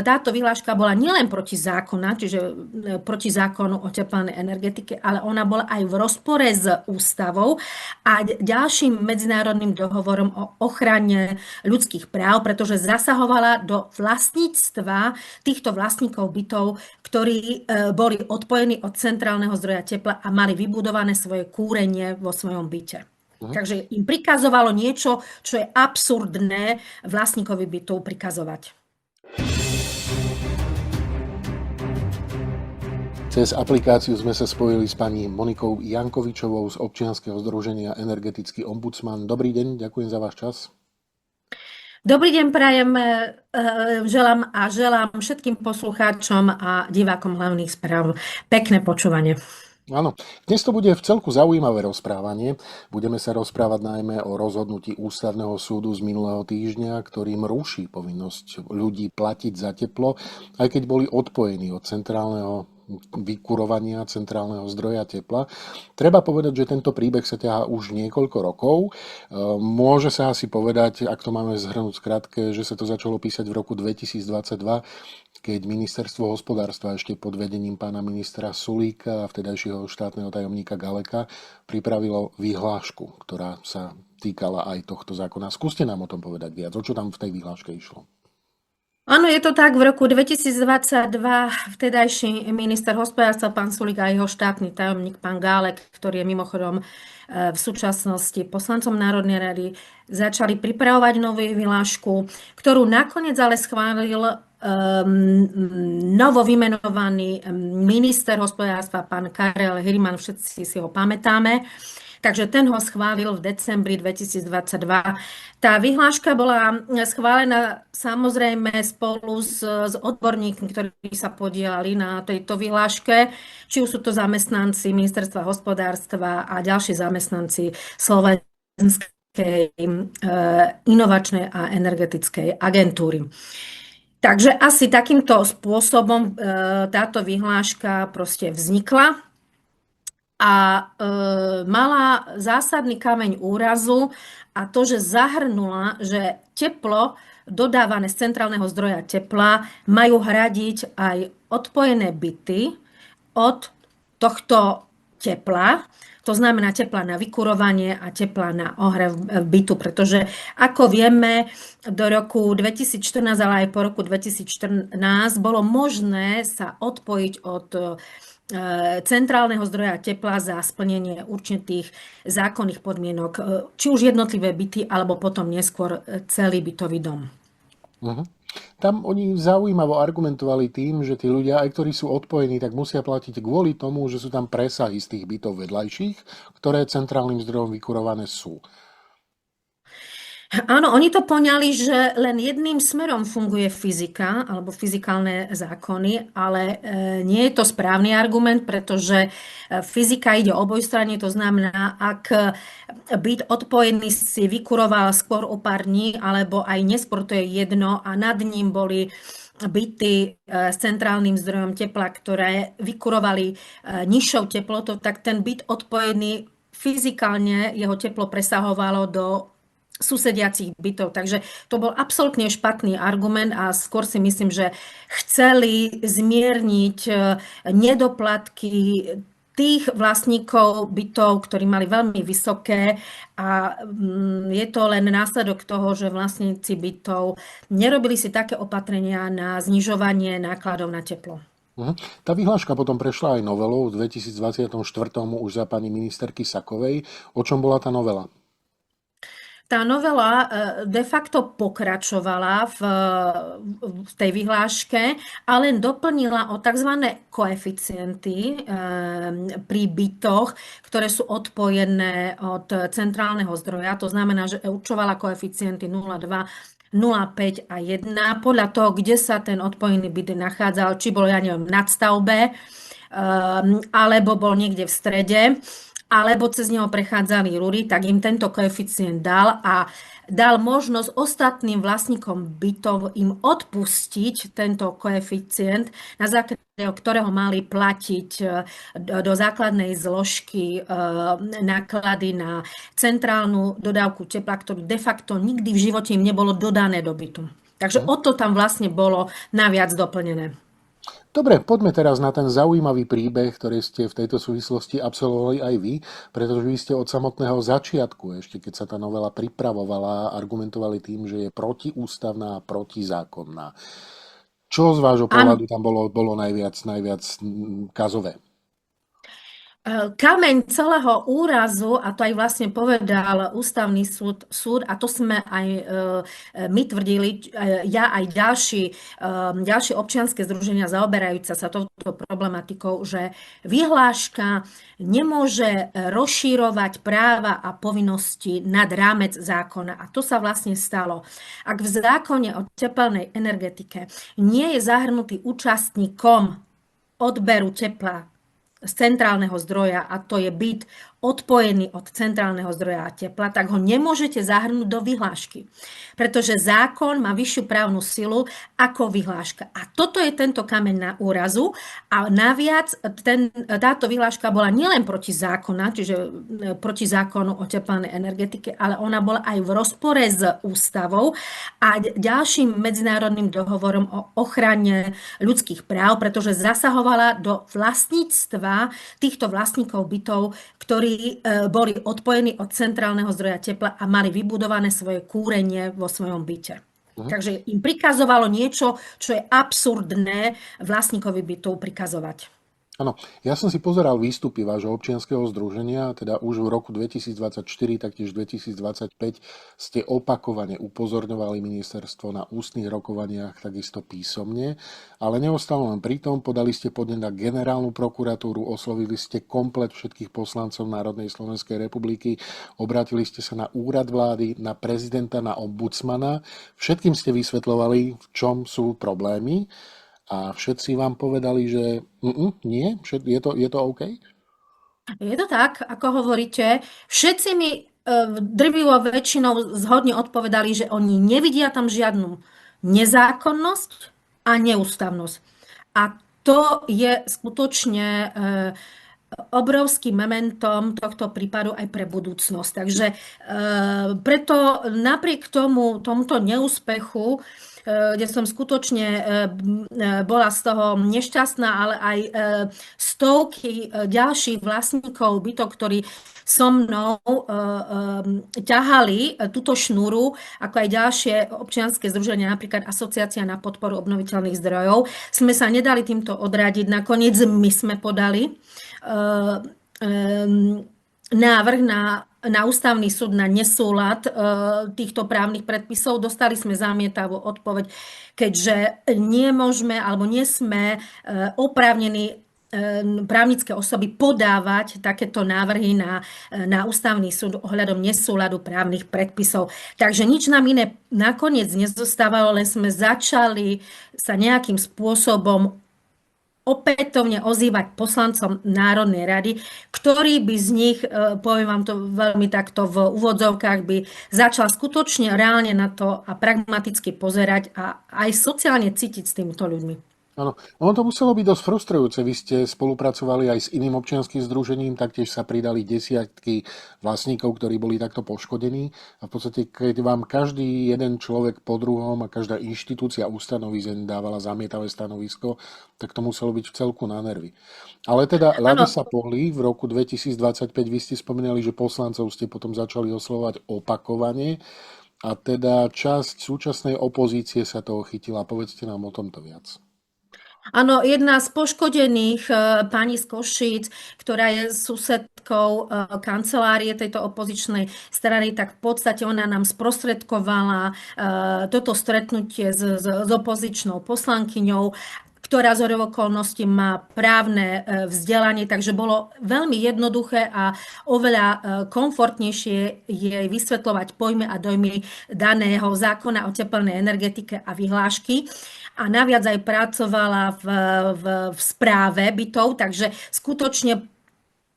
táto vyhláška bola nielen protizákonná, čiže proti zákonu o teplnej energetike, ale ona bola aj v rozpore s ústavou a ďalším medzinárodným dohovorom o ochrane ľudských práv, pretože zasahovala do vlastníctva týchto vlastníkov bytov, ktorí boli odpojení od centrálneho zdroja tepla a mali vybudované svoje kúrenie vo svojom byte. Takže im prikazovalo niečo, čo je absurdné vlastníkovi bytov prikazovať. Cez aplikáciu sme sa spojili s pani Monikou Jankovičovou z občianskeho združenia Energetický ombudsman. Dobrý deň, ďakujem za váš čas. Dobrý deň prajem, želám všetkým poslucháčom a divákom hlavných správ pekné počúvanie. Áno, dnes to bude v celku zaujímavé rozprávanie. Budeme sa rozprávať najmä o rozhodnutí Ústavného súdu z minulého týždňa, ktorým ruší povinnosť ľudí platiť za teplo, aj keď boli odpojení od centrálneho vykurovania centrálneho zdroja tepla. Treba povedať, že tento príbeh sa ťahá už niekoľko rokov. Môže sa asi povedať, ak to máme zhrnúť skrátke, že sa to začalo písať v roku 2022, keď ministerstvo hospodárstva ešte pod vedením pána ministra Sulíka a vtedajšieho štátneho tajomníka Galeka pripravilo vyhlášku, ktorá sa týkala aj tohto zákona. Skúste nám o tom povedať viac, o čo tam v tej vyhláške išlo. Áno, je to tak. V roku 2022 vtedajší minister hospodárstva pán Sulík a jeho štátny tajomník pán Gálek, ktorý je mimochodom v súčasnosti poslancom Národnej rady, začali pripravovať novú vyhlášku, ktorú nakoniec ale schválil novo vymenovaný minister hospodárstva pán Karel Hyriman, všetci si ho pamätáme. Takže ten ho schválil v decembri 2022. Tá vyhláška bola schválená samozrejme spolu s odborníkmi, ktorí sa podielali na tejto vyhláške, či už sú to zamestnanci ministerstva hospodárstva a ďalší zamestnanci Slovenskej inovačnej a energetickej agentúry. Takže asi takýmto spôsobom táto vyhláška proste vznikla a mala zásadný kameň úrazu a to, že zahrnula, že teplo dodávané z centrálneho zdroja tepla majú hradiť aj odpojené byty od tohto tepla. To znamená tepla na vykurovanie a tepla na ohrev bytu, pretože ako vieme, do roku 2014, ale aj po roku 2014 bolo možné sa odpojiť od centrálneho zdroja tepla za splnenie určitých zákonných podmienok, či už jednotlivé byty, alebo potom neskôr celý bytový dom. Tam oni zaujímavo argumentovali tým, že tí ľudia, aj ktorí sú odpojení, tak musia platiť kvôli tomu, že sú tam presahy z tých bytov vedľajších, ktoré centrálnym zdrojom vykurované sú. Áno, oni to poňali, že len jedným smerom funguje fyzika alebo fyzikálne zákony, ale nie je to správny argument, pretože fyzika ide obojstranne, to znamená, ak byt odpojený si vykuroval skôr o pár dní, alebo aj neskôr, to je jedno, a nad ním boli byty s centrálnym zdrojom tepla, ktoré vykurovali nižšou teplotou, tak ten byt odpojený fyzikálne, jeho teplo presahovalo do susediacich bytov. Takže to bol absolútne špatný argument a skôr si myslím, že chceli zmierniť nedoplatky tých vlastníkov bytov, ktorí mali veľmi vysoké a je to len následok toho, že vlastníci bytov nerobili si také opatrenia na znižovanie nákladov na teplo. Tá vyhláška potom prešla aj novelou v 2024. už za pani ministerky Sakovej. O čom bola tá novela? Tá novela de facto pokračovala v tej vyhláške a len doplnila o tzv. Koeficienty pri bytoch, ktoré sú odpojené od centrálneho zdroja. To znamená, že určovala koeficienty 0,2, 0,5 a 1 podľa toho, kde sa ten odpojený byt nachádzal, či bol, ja neviem, v nadstavbe, alebo bol niekde v strede, alebo cez neho prechádzali rúry, tak im tento koeficient dal a dal možnosť ostatným vlastníkom bytov im odpustiť tento koeficient, na základe ktorého mali platiť do základnej zložky náklady na centrálnu dodávku tepla, ktorú de facto nikdy v živote im nebolo dodané do bytu. Takže o to tam vlastne bolo naviac doplnené. Dobre, poďme teraz na ten zaujímavý príbeh, ktorý ste v tejto súvislosti absolvovali aj vy, pretože vy ste od samotného začiatku, ešte keď sa tá novela pripravovala, argumentovali tým, že je protiústavná a protizákonná. Čo z vášho Áno, pohľadu tam bolo najviac kazové? kameň celého úrazu, a to aj vlastne povedal ústavný súd, a to sme aj my tvrdili, ja aj ďalšie občianske združenia zaoberajúce sa touto problematikou, že vyhláška nemôže rozšírovať práva a povinnosti nad rámec zákona. A to sa vlastne stalo. Ak v zákone o tepelnej energetike nie je zahrnutý účastníkom odberu tepla z centrálneho zdroja, a to je byt odpojený od centrálneho zdroja a tepla, tak ho nemôžete zahrnúť do vyhlášky. Pretože zákon má vyššiu právnu silu ako vyhláška. A toto je tento kameň na úrazu. A naviac táto vyhláška bola nielen proti zákona, čiže proti zákonu o tepelnej energetike, ale ona bola aj v rozpore s ústavou a ďalším medzinárodným dohovorom o ochrane ľudských práv, pretože zasahovala do vlastníctva týchto vlastníkov bytov, ktorí boli odpojení od centrálneho zdroja tepla a mali vybudované svoje kúrenie vo svojom byte. Takže im prikazovalo niečo, čo je absurdné vlastníkovi bytu prikazovať. Áno, ja som si pozeral výstupy vášho občianskeho združenia, teda už v roku 2024, taktiež 2025 ste opakovane upozorňovali ministerstvo na ústnych rokovaniach, takisto písomne, ale neostalo len pri tom, podali ste podnet na generálnu prokuratúru, oslovili ste komplet všetkých poslancov Národnej Slovenskej republiky, obrátili ste sa na úrad vlády, na prezidenta, na ombudsmana, všetkým ste vysvetľovali, v čom sú problémy. A všetci vám povedali, že nie, je to OK? Je to tak, ako hovoríte. Všetci mi drvivou väčšinou zhodne odpovedali, že oni nevidia tam žiadnu nezákonnosť a neústavnosť. A to je skutočne obrovským momentom tohto prípadu aj pre budúcnosť. Takže preto napriek tomuto neúspechu, kde som skutočne bola z toho nešťastná, ale aj stovky ďalších vlastníkov bytov, ktorí so mnou ťahali túto šnúru, ako aj ďalšie občianske združenia, napríklad Asociácia na podporu obnoviteľných zdrojov, sme sa nedali týmto odradiť. Nakoniec my sme podali návrh na ústavný súd na nesúlad týchto právnych predpisov. Dostali sme zamietavú odpoveď, keďže nemôžeme alebo nesme oprávnení právnické osoby podávať takéto návrhy na ústavný súd ohľadom nesúladu právnych predpisov. Takže nič nám iné nakoniec nezostávalo, len sme začali sa nejakým spôsobom opätovne ozývať poslancom Národnej rady, ktorý by z nich, poviem vám to veľmi takto v úvodzovkách, by začal skutočne reálne na to a pragmaticky pozerať a aj sociálne cítiť s týmito ľuďmi. Áno, ono to muselo byť dosť frustrujúce. Vy ste spolupracovali aj s iným občianskym združením, taktiež sa pridali desiatky vlastníkov, ktorí boli takto poškodení. A v podstate, keď vám každý jeden človek po druhom a každá inštitúcia ustanovízeň dávala zamietavé stanovisko, tak to muselo byť v celku na nervy. Ale teda ľady sa pohli. V roku 2025 vy ste spomínali, že poslancov ste potom začali oslovať opakovane. A teda časť súčasnej opozície sa toho chytila. Povedzte nám o tomto viac. Áno, jedna z poškodených, pani z Košíc, ktorá je susedkou kancelárie tejto opozičnej strany, tak v podstate ona nám sprostredkovala toto stretnutie s opozičnou poslankyňou, ktorá z okolností má právne vzdelanie, takže bolo veľmi jednoduché a oveľa komfortnejšie jej vysvetľovať pojmy a dojmy daného zákona o tepelnej energetike a vyhlášky. A naviac aj pracovala v správe bytov, takže skutočne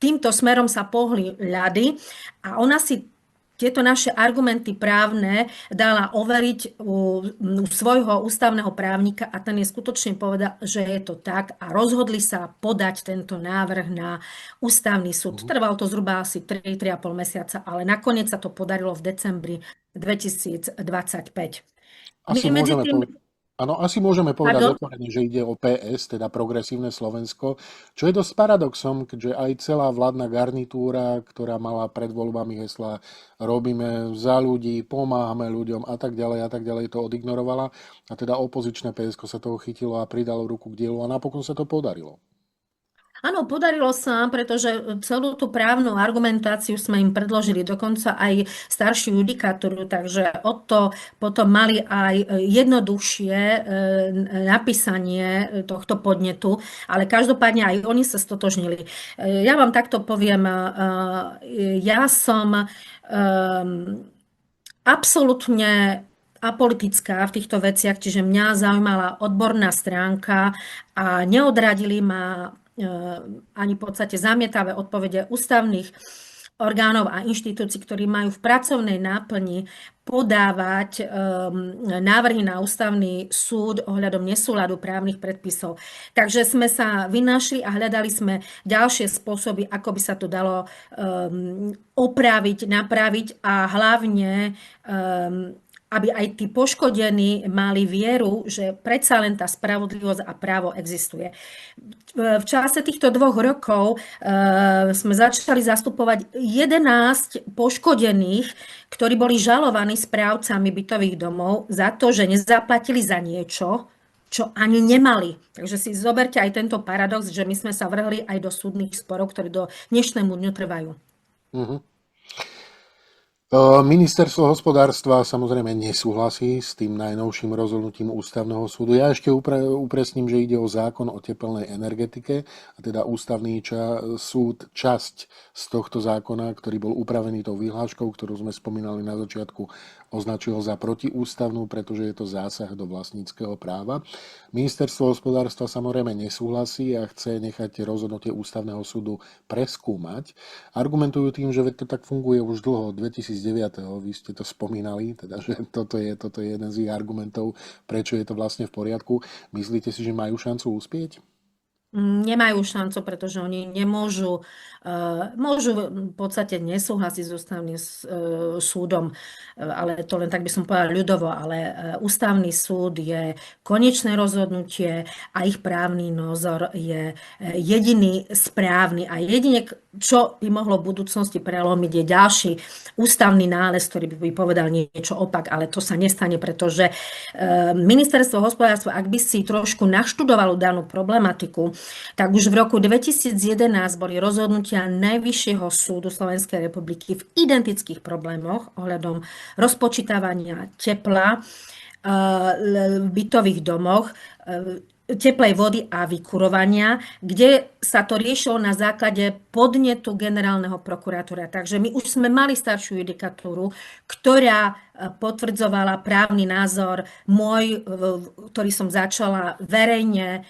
týmto smerom sa pohli ľady a ona si tieto naše argumenty právne dala overiť u svojho ústavného právnika a ten je skutočne povedal, že je to tak a rozhodli sa podať tento návrh na ústavný súd. Trvalo to zhruba asi 3,5 mesiaca, ale nakoniec sa to podarilo v decembri 2025. Asi Medzi môžeme tým, povedať, áno, asi môžeme povedať pardon? otvorene, že ide o PS, teda Progresívne Slovensko, čo je dosť paradoxom, keďže aj celá vládna garnitúra, ktorá mala pred voľbami hesla robíme za ľudí, pomáhame ľuďom a tak ďalej, to odignorovala a teda opozičné PSK sa toho chytilo a pridalo ruku k dielu a napokon sa to podarilo. Áno, podarilo sa, pretože celú tú právnu argumentáciu sme im predložili, dokonca aj staršiu judikatúru, takže o to potom mali aj jednoduchšie napísanie tohto podnetu, ale každopádne aj oni sa stotožnili. Ja vám takto poviem, ja som absolútne apolitická v týchto veciach, čiže mňa zaujímala odborná stránka a neodradili ma ani v podstate zamietavé odpovede ústavných orgánov a inštitúcií, ktorí majú v pracovnej náplni podávať návrhy na ústavný súd ohľadom nesúladu právnych predpisov. Takže sme sa vynašli a hľadali sme ďalšie spôsoby, ako by sa to dalo opraviť, napraviť a hlavne aby aj tí poškodení mali vieru, že predsa len tá spravodlivosť a právo existuje. V čase týchto 2 rokov sme začali zastupovať 11 poškodených, ktorí boli žalovaní správcami bytových domov za to, že nezaplatili za niečo, čo ani nemali. Takže si zoberte aj tento paradox, že my sme sa vrhli aj do súdnych sporov, ktoré do dnešnému dňu trvajú. Mhm. Ministerstvo hospodárstva samozrejme nesúhlasí s tým najnovším rozhodnutím Ústavného súdu. Ja ešte upresním, že ide o zákon o tepelnej energetike a teda Ústavný súd časť z tohto zákona, ktorý bol upravený tou vyhláškou, ktorú sme spomínali na začiatku, označil za protiústavnú, pretože je to zásah do vlastníckeho práva. Ministerstvo hospodárstva samozrejme nesúhlasí a chce nechať rozhodnutie Ústavného súdu preskúmať. Argumentujú tým, že to tak funguje už dlho, 2009. Vy ste to spomínali, teda, že toto je jeden z ich argumentov, prečo je to vlastne v poriadku. Myslíte si, že majú šancu uspieť? Nemajú šancu, pretože oni nemôžu, môžu v podstate nesúhlasiť s ústavným súdom, ale to len tak by som povedala ľudovo, ale ústavný súd je konečné rozhodnutie a ich právny názor je jediný správny a jedine, čo by mohlo v budúcnosti prelomiť, je ďalší ústavný nález, ktorý by povedal niečo opak, ale to sa nestane, pretože ministerstvo hospodárstva, ak by si trošku naštudovalo danú problematiku, tak už v roku 2011 boli rozhodnutia Najvyššieho súdu Slovenskej republiky v identických problémoch ohľadom rozpočítavania tepla v bytových domoch, teplej vody a vykurovania, kde sa to riešilo na základe podnetu generálneho prokurátora. Takže my už sme mali staršiu judikatúru, ktorá potvrdzovala právny názor môj, ktorý som začala verejne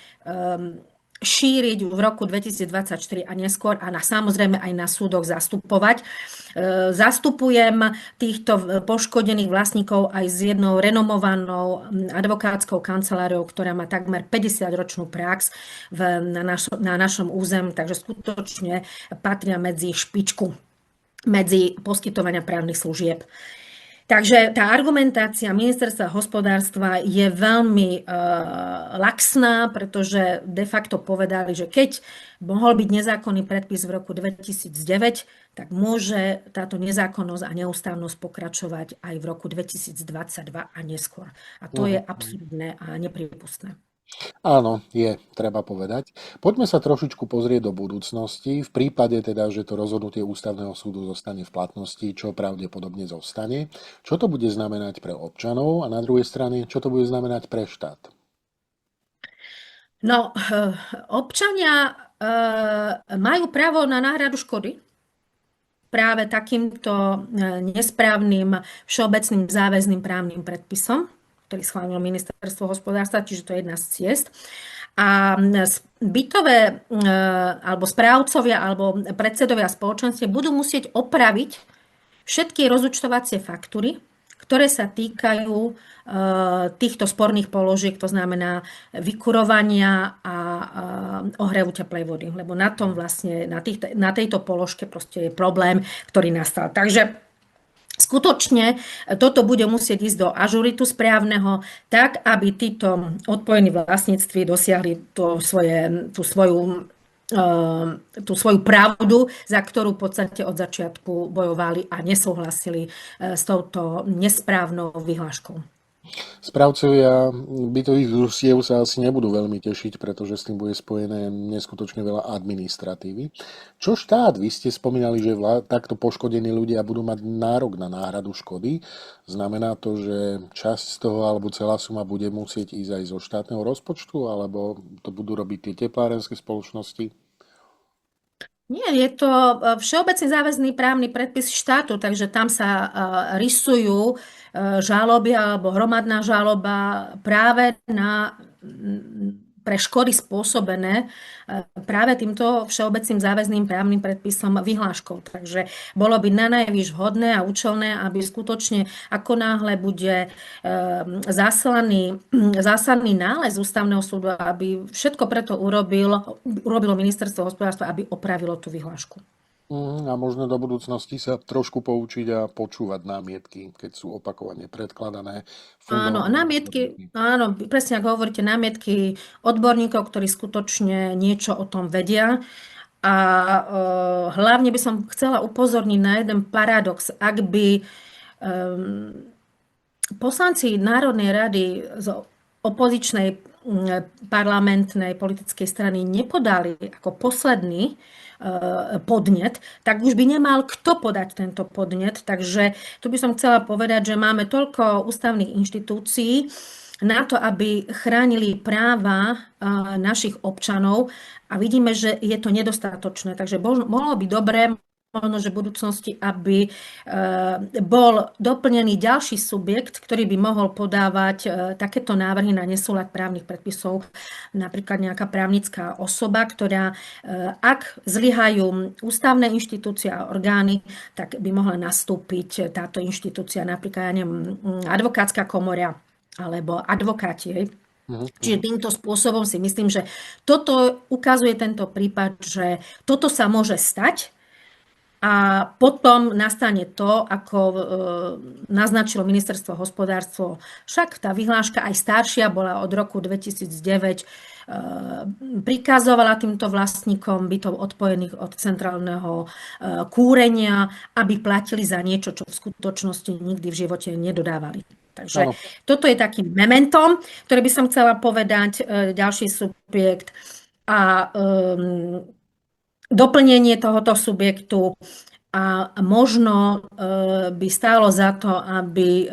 šíriť v roku 2024 a neskôr a samozrejme aj na súdoch zastupovať. Zastupujem týchto poškodených vlastníkov aj s jednou renomovanou advokátskou kanceláriou, ktorá má takmer 50-ročnú prax na našom území, takže skutočne patria medzi špičku, medzi poskytovania právnych služieb. Takže tá argumentácia ministerstva hospodárstva je veľmi laxná, pretože de facto povedali, že keď mohol byť nezákonný predpis v roku 2009, tak môže táto nezákonnosť a neústavnosť pokračovať aj v roku 2022 a neskôr. A to je absurdné a nepripustné. Áno, je, treba povedať. Poďme sa trošičku pozrieť do budúcnosti. V prípade teda, že to rozhodnutie Ústavného súdu zostane v platnosti, čo pravdepodobne zostane. Čo to bude znamenať pre občanov a na druhej strane, čo to bude znamenať pre štát? No, občania majú právo na náhradu škody práve takýmto nesprávnym všeobecným záväzným právnym predpisom, ktorý schválilo ministerstvo hospodárstva, čiže to je jedna z ciest. A bytové alebo správcovia alebo predsedovia spoločenstiev budú musieť opraviť všetky rozúčtovacie faktúry, ktoré sa týkajú týchto sporných položiek, to znamená vykurovania a ohrevu teplej vody. Lebo na tom vlastne, na tejto položke proste je problém, ktorý nastal. Takže skutočne toto bude musieť ísť do ažuritu správneho, tak, aby títo odpojení vlastníctví dosiahli tú svoju pravdu, za ktorú v podstate od začiatku bojovali a nesúhlasili s touto nesprávnou vyhláškou. Správcovia bytových družstiev sa asi nebudú veľmi tešiť, pretože s tým bude spojené neskutočne veľa administratívy. Čo štát? Vy ste spomínali, že takto poškodení ľudia budú mať nárok na náhradu škody. Znamená to, že časť z toho alebo celá suma bude musieť ísť aj zo štátneho rozpočtu, alebo to budú robiť tie teplárenské spoločnosti? Nie, je to všeobecne záväzný právny predpis štátu, takže tam sa rysujú žaloby alebo hromadná žaloba práve pre škody spôsobené práve týmto všeobecným záväzným právnym predpisom vyhláškou. Takže bolo by nanajvýš vhodné a účelné, aby skutočne ako náhle bude zásadný nález ústavného súdu, aby všetko preto urobilo ministerstvo hospodárstva, aby opravilo tú vyhlášku. A možno do budúcnosti sa trošku poučiť a počúvať námietky, keď sú opakovane predkladané. Áno, námietky, áno, presne ako hovoríte, námietky odborníkov, ktorí skutočne niečo o tom vedia. A hlavne by som chcela upozorniť na jeden paradox. Ak by poslanci Národnej rady z opozičnej parlamentnej politickej strany nepodali ako posledný podnet, tak už by nemal kto podať tento podnet. Takže tu by som chcela povedať, že máme toľko ústavných inštitúcií na to, aby chránili práva našich občanov a vidíme, že je to nedostatočné. Takže bolo by dobré možno, že v budúcnosti, aby bol doplnený ďalší subjekt, ktorý by mohol podávať takéto návrhy na nesúlad právnych predpisov, napríklad nejaká právnická osoba, ktorá, ak zlyhajú ústavné inštitúcie a orgány, tak by mohla nastúpiť táto inštitúcia, napríklad, ja neviem, advokátska komora alebo advokáti. Čiže týmto spôsobom si myslím, že toto ukazuje tento prípad, že toto sa môže stať. A potom nastane to, ako naznačilo ministerstvo hospodárstva. Však tá vyhláška aj staršia bola od roku 2009, prikazovala týmto vlastníkom bytov odpojených od centrálneho kúrenia, aby platili za niečo, čo v skutočnosti nikdy v živote nedodávali. Takže toto je takým mementom, ktoré by som chcela povedať, ďalší subjekt. A doplnenie tohoto subjektu a možno by stálo za to, aby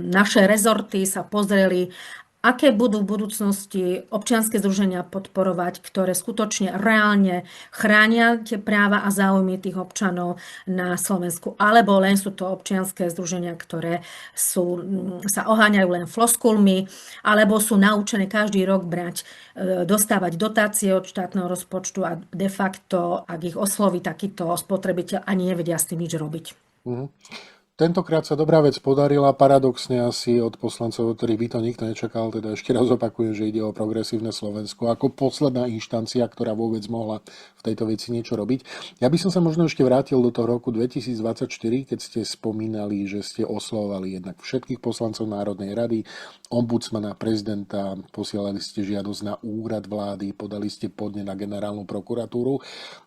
naše rezorty sa pozreli, aké budú v budúcnosti občianske združenia podporovať, ktoré skutočne reálne chránia tie práva a záujmy tých občanov na Slovensku, alebo len sú to občianske združenia, ktoré sa oháňajú len floskulmi, alebo sú naučené každý rok dostávať dotácie od štátneho rozpočtu a de facto, ak ich osloví takýto spotrebiteľ, ani nevedia s tým nič robiť. Tentokrát sa dobrá vec podarila, paradoxne asi od poslancov, od ktorých by to nikto nečakal, teda ešte raz opakujem, že ide o progresívne Slovensko ako posledná inštancia, ktorá vôbec mohla v tejto veci niečo robiť. Ja by som sa možno ešte vrátil do toho roku 2024, keď ste spomínali, že ste oslovovali jednak všetkých poslancov Národnej rady, ombudsmana, prezidenta, posielali ste žiadosť na úrad vlády, podali ste podnet na generálnu prokuratúru.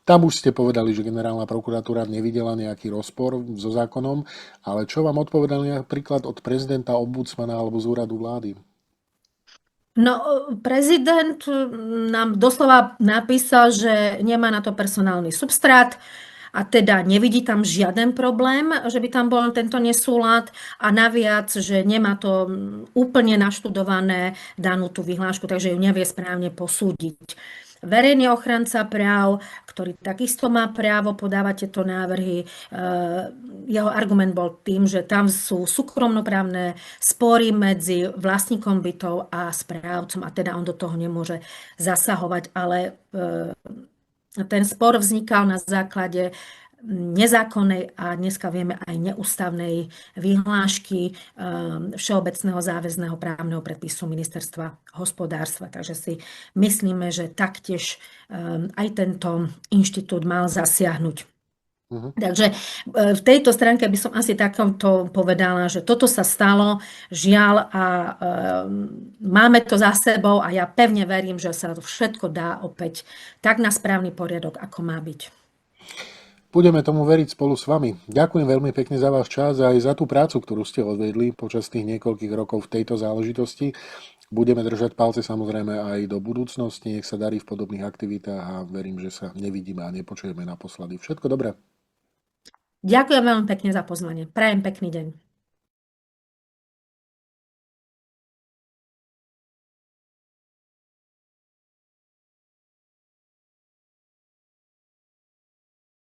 Tam už ste povedali, že generálna prokuratúra nevidela nejaký rozpor so zákonom. Ale čo vám odpovedali napríklad od prezidenta, ombudsmana alebo z úradu vlády? No, prezident nám doslova napísal, že nemá na to personálny substrát a teda nevidí tam žiaden problém, že by tam bol tento nesúlad a naviac, že nemá to úplne naštudované danú tú vyhlášku, takže ju nevie správne posúdiť. Verejný ochranca práv, ktorý takisto má právo podávať tieto návrhy. Jeho argument bol tým, že tam sú súkromnoprávne spory medzi vlastníkom bytov a správcom a teda on do toho nemôže zasahovať, ale ten spor vznikal na základe nezákonnej a dneska vieme aj neústavnej vyhlášky všeobecného záväzného právneho predpisu ministerstva hospodárstva. Takže si myslíme, že taktiež aj tento inštitút mal zasiahnuť. Mhm. Takže v tejto stránke by som asi takomto povedala, že toto sa stalo, žiaľ, a máme to za sebou a ja pevne verím, že sa to všetko dá opäť tak na správny poriadok, ako má byť. Budeme tomu veriť spolu s vami. Ďakujem veľmi pekne za váš čas a aj za tú prácu, ktorú ste odvedli počas tých niekoľkých rokov v tejto záležitosti. Budeme držať palce samozrejme aj do budúcnosti. Nech sa darí v podobných aktivitách a verím, že sa nevidíme a nepočujeme naposledy. Všetko dobré. Ďakujem veľmi pekne za pozvanie. Prajem pekný deň.